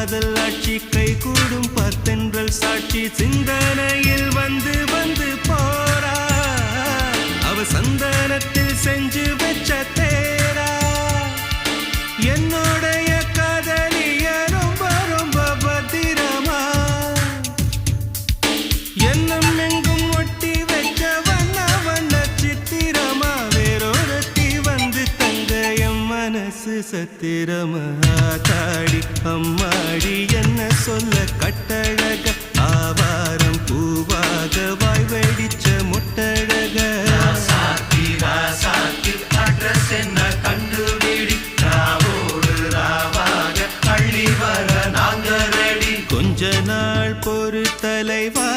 காதல் ஆட்சி கை கூடும் பத்தென்றல் சாட்சி சிந்தனையில் வந்து வந்து போரா அவ சந்தனத்தில் செஞ்சு வச்ச தேரா என்னோடைய காதலிய ரொம்ப ரொம்ப பத்திரமா என்னும் எங்கும் ஒட்டி வச்ச வண்ண வண்ண சித்திரமா வேறொருத்தி வந்து தங்க என் மனசு சத்திரமா தாடி அம்மாடி என்ன சொல்ல கட்டழக ஆவாரம் பூவாக வாய் வெடிச்ச முட்டழக அட்ரஸ் என்ன கண்டுபிடி ராவோடு ராவாக அள்ளி வர நாங்க ரெடி கொஞ்ச நாள் பொறு தலைவா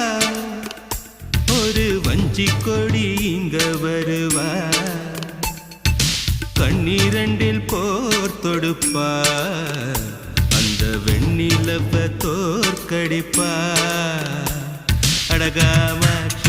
ஒரு வஞ்சி கொடி இங்க வருவா கண்ணீரண்டில் போர் தொடுப்பா அந்த வெண்ணிலவ தோற்கடிப்பா அடகாமாட்சி